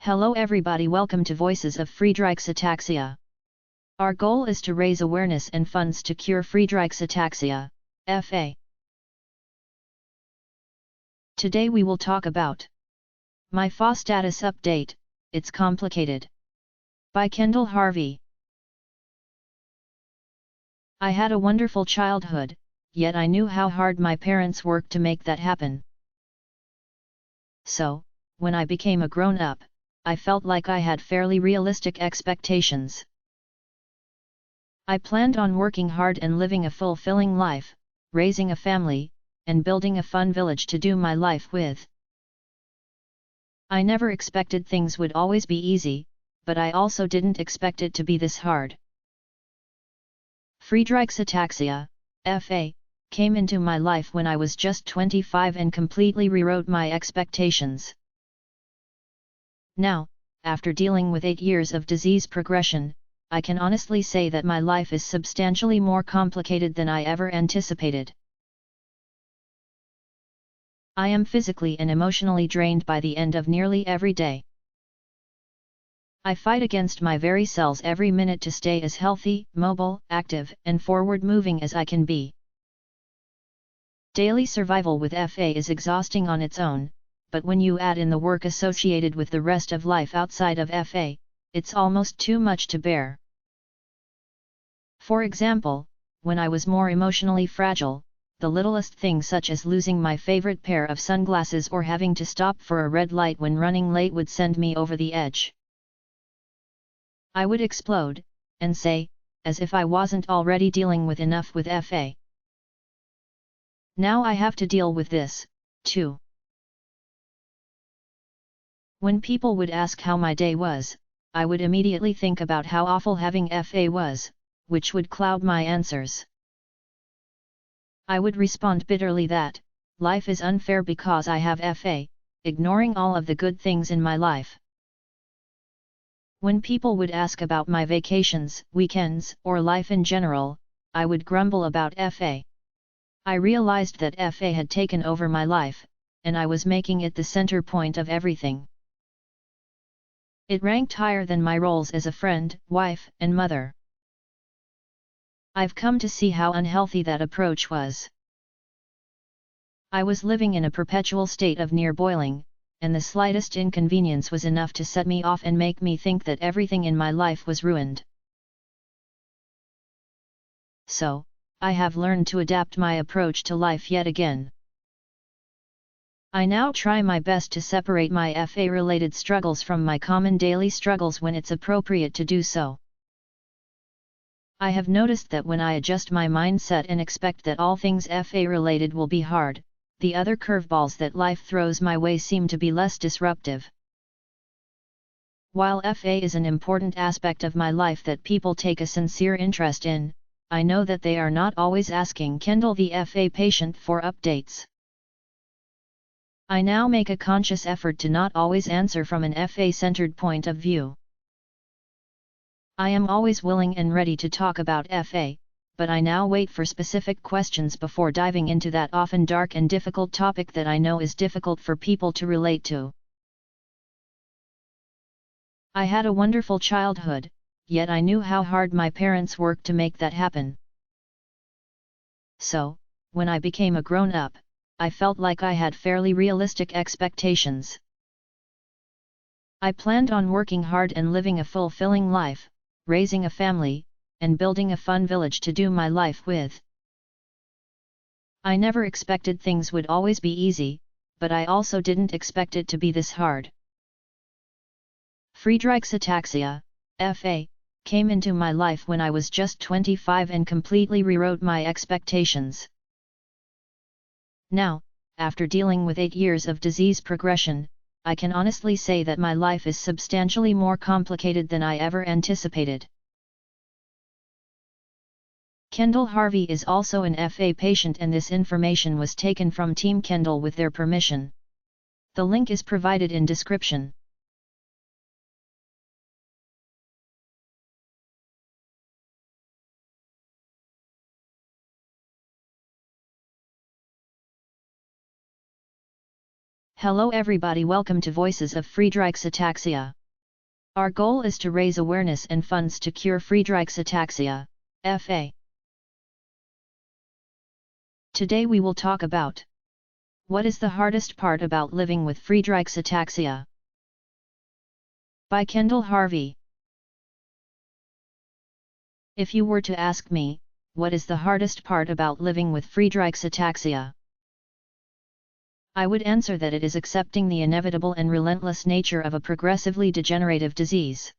Hello everybody, welcome to Voices of Friedreich's Ataxia. Our goal is to raise awareness and funds to cure Friedreich's Ataxia, FA. Today we will talk about My FA Status Update, It's Complicated. By Kendall Harvey. I had a wonderful childhood, yet I knew how hard my parents worked to make that happen. So, when I became a grown-up, I felt like I had fairly realistic expectations. I planned on working hard and living a fulfilling life, raising a family, and building a fun village to do my life with. I never expected things would always be easy, but I also didn't expect it to be this hard. Friedreich's Ataxia, FA, came into my life when I was just 25 and completely rewrote my expectations. Now, after dealing with 8 years of disease progression, I can honestly say that my life is substantially more complicated than I ever anticipated. I am physically and emotionally drained by the end of nearly every day. I fight against my very cells every minute to stay as healthy, mobile, active, and forward-moving as I can be. Daily survival with FA is exhausting on its own, but when you add in the work associated with the rest of life outside of FA, it's almost too much to bear. For example, when I was more emotionally fragile, the littlest thing such as losing my favorite pair of sunglasses or having to stop for a red light when running late would send me over the edge. I would explode, and say, as if I wasn't already dealing with enough with FA. Now I have to deal with this, too. When people would ask how my day was, I would immediately think about how awful having FA was, which would cloud my answers. I would respond bitterly that, life is unfair because I have FA, ignoring all of the good things in my life. When people would ask about my vacations, weekends, or life in general, I would grumble about FA. I realized that FA had taken over my life, and I was making it the center point of everything. It ranked higher than my roles as a friend, wife, and mother. I've come to see how unhealthy that approach was. I was living in a perpetual state of near boiling, and the slightest inconvenience was enough to set me off and make me think that everything in my life was ruined. So, I have learned to adapt my approach to life yet again. I now try my best to separate my FA-related struggles from my common daily struggles when it's appropriate to do so. I have noticed that when I adjust my mindset and expect that all things FA-related will be hard, the other curveballs that life throws my way seem to be less disruptive. While FA is an important aspect of my life that people take a sincere interest in, I know that they are not always asking Kendall the FA patient for updates. I now make a conscious effort to not always answer from an FA-centered point of view. I am always willing and ready to talk about FA, but I now wait for specific questions before diving into that often dark and difficult topic that I know is difficult for people to relate to. I had a wonderful childhood, yet I knew how hard my parents worked to make that happen. So, when I became a grown-up, I felt like I had fairly realistic expectations. I planned on working hard and living a fulfilling life, raising a family, and building a fun village to do my life with. I never expected things would always be easy, but I also didn't expect it to be this hard. Friedreich's Ataxia, FA, came into my life when I was just 25 and completely rewrote my expectations. Now, after dealing with 8 years of disease progression, I can honestly say that my life is substantially more complicated than I ever anticipated. Kendall Harvey is also an FA patient, and this information was taken from Team Kendall with their permission. The link is provided in description. Hello everybody, welcome to Voices of Friedreich's Ataxia. Our goal is to raise awareness and funds to cure Friedreich's Ataxia, FA. Today we will talk about what is the hardest part about living with Friedreich's Ataxia? By Kendall Harvey. If you were to ask me, what is the hardest part about living with Friedreich's Ataxia? I would answer that it is accepting the inevitable and relentless nature of a progressively degenerative disease.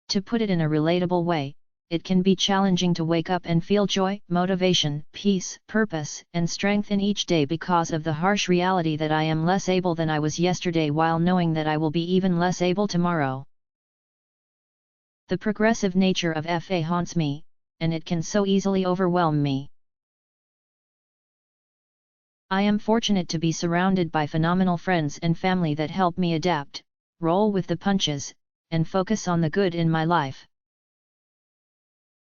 To put it in a relatable way, it can be challenging to wake up and feel joy, motivation, peace, purpose, and strength in each day because of the harsh reality that I am less able than I was yesterday, while knowing that I will be even less able tomorrow. The progressive nature of FA haunts me, and it can so easily overwhelm me. I am fortunate to be surrounded by phenomenal friends and family that help me adapt, roll with the punches, and focus on the good in my life.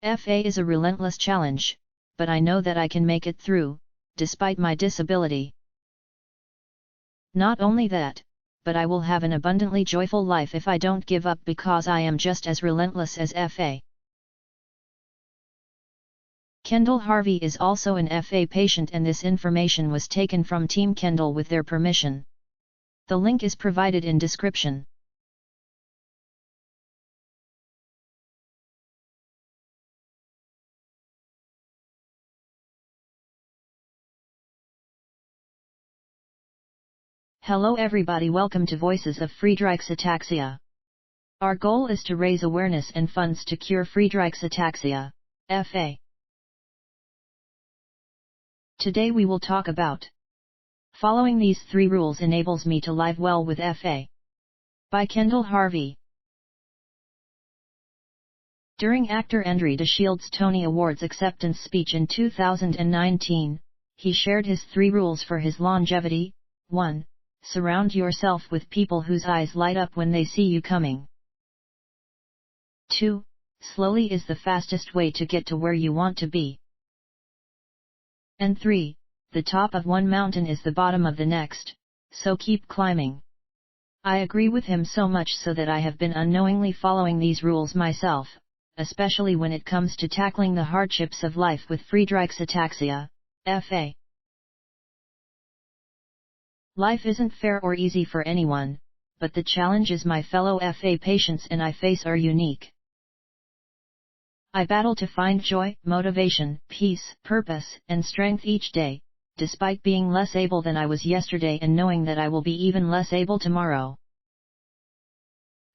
FA is a relentless challenge, but I know that I can make it through, despite my disability. Not only that, but I will have an abundantly joyful life if I don't give up, because I am just as relentless as FA. Kendall Harvey is also an FA patient, and this information was taken from Team Kendall with their permission. The link is provided in description. Hello everybody, welcome to Voices of Friedreich's Ataxia. Our goal is to raise awareness and funds to cure Friedreich's Ataxia, FA. Today we will talk about following these 3 rules enables me to live well with FA. By Kendall Harvey. During actor Andrew DeShield's Tony Awards acceptance speech in 2019, he shared his 3 rules for his longevity. 1. Surround yourself with people whose eyes light up when they see you coming. 2. Slowly is the fastest way to get to where you want to be. And 3. The top of one mountain is the bottom of the next, so keep climbing. I agree with him so much so that I have been unknowingly following these rules myself, especially when it comes to tackling the hardships of life with Friedreich's Ataxia, FA. Life isn't fair or easy for anyone, but the challenges my fellow FA patients and I face are unique. I battle to find joy, motivation, peace, purpose, and strength each day, despite being less able than I was yesterday and knowing that I will be even less able tomorrow.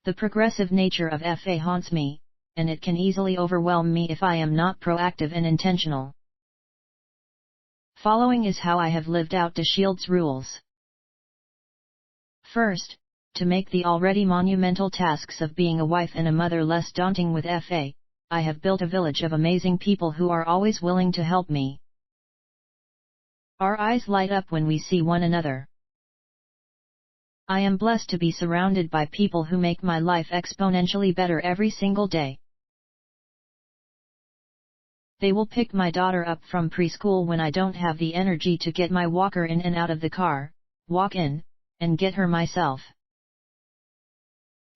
The progressive nature of FA haunts me, and it can easily overwhelm me if I am not proactive and intentional. Following is how I have lived out DeShield's rules. First, to make the already monumental tasks of being a wife and a mother less daunting with FA, I have built a village of amazing people who are always willing to help me. Our eyes light up when we see one another. I am blessed to be surrounded by people who make my life exponentially better every single day. They will pick my daughter up from preschool when I don't have the energy to get my walker in and out of the car, walk in, and get her myself.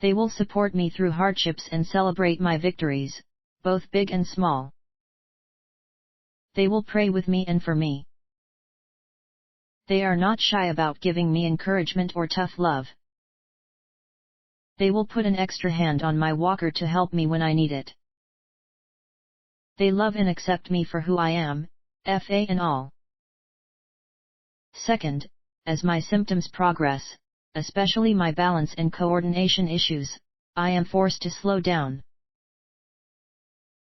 They will support me through hardships and celebrate my victories, both big and small. They will pray with me and for me. They are not shy about giving me encouragement or tough love. They will put an extra hand on my walker to help me when I need it. They love and accept me for who I am, FA and all. Second, as my symptoms progress, especially my balance and coordination issues, I am forced to slow down.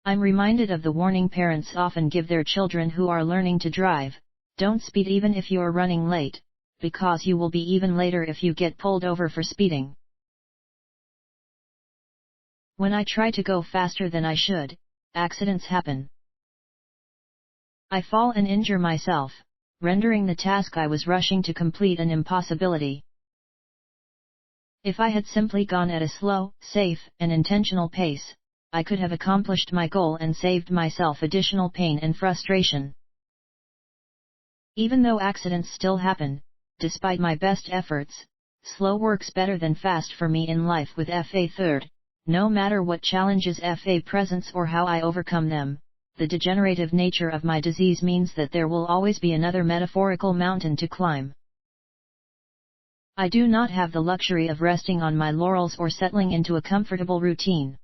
I'm reminded of the warning parents often give their children who are learning to drive: don't speed even if you're running late, because you will be even later if you get pulled over for speeding. When I try to go faster than I should, accidents happen. I fall and injure myself, rendering the task I was rushing to complete an impossibility. If I had simply gone at a slow, safe, and intentional pace, I could have accomplished my goal and saved myself additional pain and frustration. Even though accidents still happen, despite my best efforts, slow works better than fast for me in life with FA. Third, no matter what challenges FA presents or how I overcome them, the degenerative nature of my disease means that there will always be another metaphorical mountain to climb. I do not have the luxury of resting on my laurels or settling into a comfortable routine.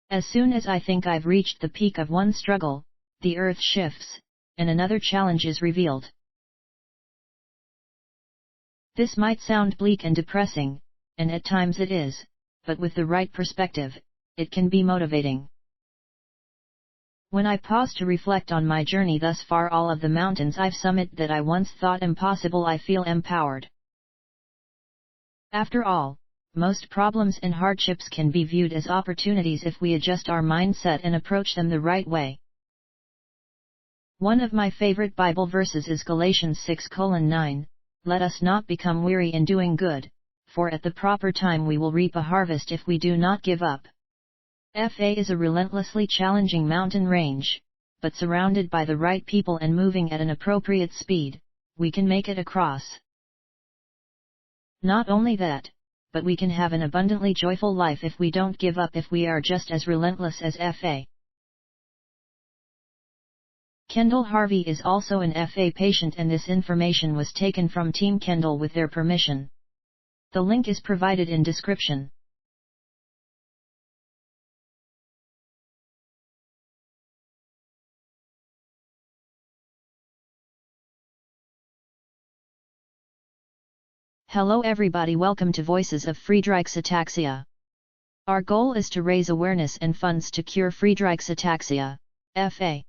As soon as I think I've reached the peak of one struggle, the earth shifts, and another challenge is revealed. This might sound bleak and depressing, and at times it is, but with the right perspective, it can be motivating. When I pause to reflect on my journey thus far, all of the mountains I've summited that I once thought impossible, I feel empowered. After all, most problems and hardships can be viewed as opportunities if we adjust our mindset and approach them the right way. One of my favorite Bible verses is Galatians 6:9, "Let us not become weary in doing good, for at the proper time we will reap a harvest if we do not give up." FA is a relentlessly challenging mountain range, but surrounded by the right people and moving at an appropriate speed, we can make it across. Not only that, but we can have an abundantly joyful life if we don't give up, if we are just as relentless as FA. Kendall Harvey is also an FA patient, and this information was taken from Team Kendall with their permission. The link is provided in description. Hello everybody, welcome to Voices of Friedreich's Ataxia. Our goal is to raise awareness and funds to cure Friedreich's Ataxia, FA.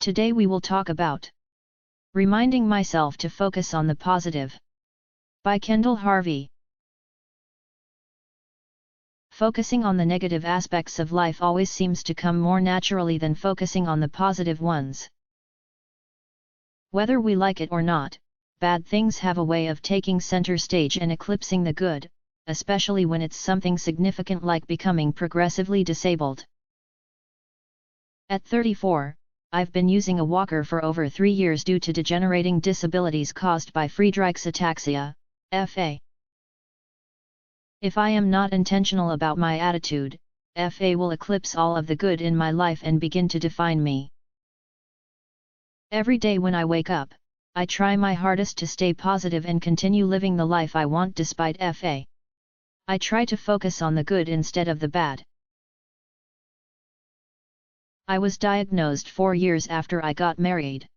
Today we will talk about Reminding Myself to Focus on the Positive by Kendall Harvey. Focusing on the negative aspects of life always seems to come more naturally than focusing on the positive ones. Whether we like it or not, bad things have a way of taking center stage and eclipsing the good, especially when it's something significant like becoming progressively disabled. At 34, I've been using a walker for over 3 years due to degenerating disabilities caused by Friedreich's ataxia, FA. If I am not intentional about my attitude, FA will eclipse all of the good in my life and begin to define me. Every day when I wake up, I try my hardest to stay positive and continue living the life I want despite FA. I try to focus on the good instead of the bad. I was diagnosed 4 years after I got married.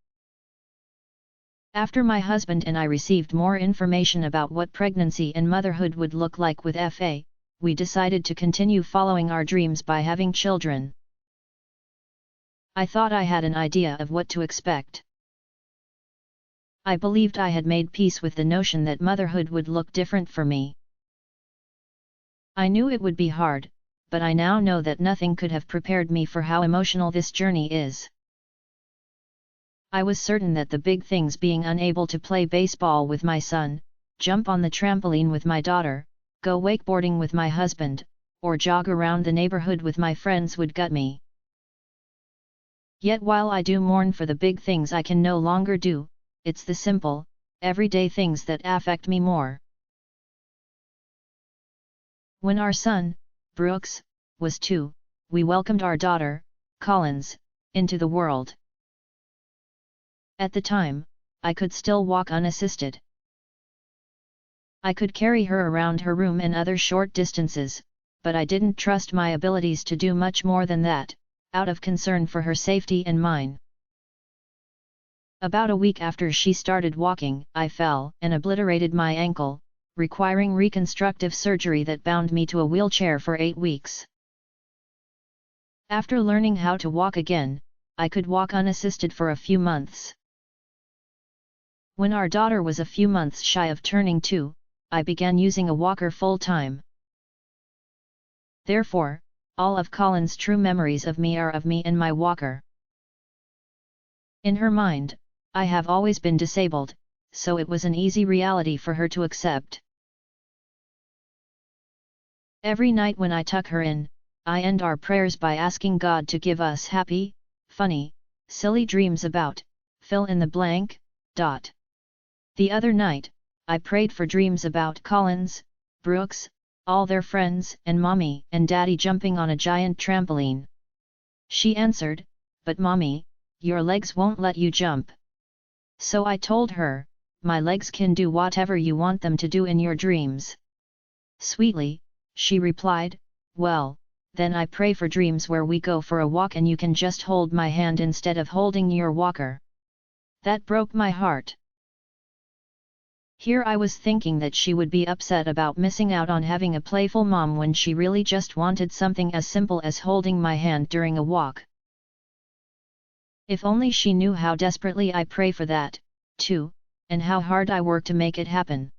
After my husband and I received more information about what pregnancy and motherhood would look like with FA, we decided to continue following our dreams by having children. I thought I had an idea of what to expect. I believed I had made peace with the notion that motherhood would look different for me. I knew it would be hard, but I now know that nothing could have prepared me for how emotional this journey is. I was certain that the big things, being unable to play baseball with my son, jump on the trampoline with my daughter, go wakeboarding with my husband, or jog around the neighborhood with my friends, would gut me. Yet while I do mourn for the big things I can no longer do, it's the simple, everyday things that affect me more. When our son, Brooks, was 2, we welcomed our daughter, Collins, into the world. At the time, I could still walk unassisted. I could carry her around her room and other short distances, but I didn't trust my abilities to do much more than that, out of concern for her safety and mine. About a week after she started walking, I fell and obliterated my ankle, requiring reconstructive surgery that bound me to a wheelchair for 8 weeks. After learning how to walk again, I could walk unassisted for a few months. When our daughter was a few months shy of turning 2, I began using a walker full-time. Therefore, all of Colin's true memories of me are of me and my walker. In her mind, I have always been disabled, so it was an easy reality for her to accept. Every night when I tuck her in, I end our prayers by asking God to give us happy, funny, silly dreams about Fill in the blank. The other night, I prayed for dreams about Collins, Brooks, all their friends and Mommy and Daddy jumping on a giant trampoline. She answered, "But Mommy, your legs won't let you jump." So I told her, "My legs can do whatever you want them to do in your dreams." Sweetly, she replied, "Well, then I pray for dreams where we go for a walk and you can just hold my hand instead of holding your walker." That broke my heart. Here I was thinking that she would be upset about missing out on having a playful mom when she really just wanted something as simple as holding my hand during a walk. If only she knew how desperately I pray for that, too, and how hard I work to make it happen.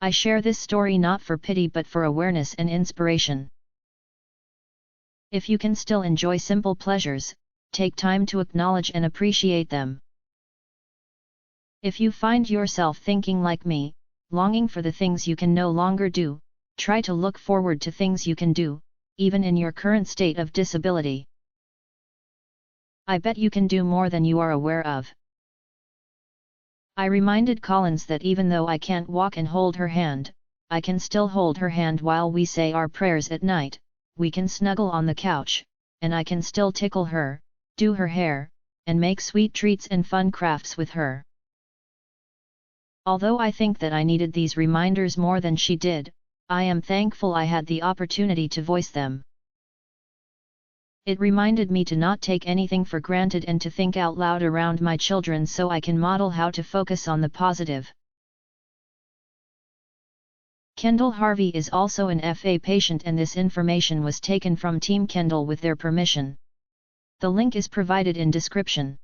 I share this story not for pity but for awareness and inspiration. If you can still enjoy simple pleasures, take time to acknowledge and appreciate them. If you find yourself thinking like me, longing for the things you can no longer do, try to look forward to things you can do, even in your current state of disability. I bet you can do more than you are aware of. I reminded Collins that even though I can't walk and hold her hand, I can still hold her hand while we say our prayers at night, we can snuggle on the couch, and I can still tickle her, do her hair, and make sweet treats and fun crafts with her. Although I think that I needed these reminders more than she did, I am thankful I had the opportunity to voice them. It reminded me to not take anything for granted and to think out loud around my children so I can model how to focus on the positive. Kendall Harvey is also an FA patient and this information was taken from Team Kendall with their permission. The link is provided in description.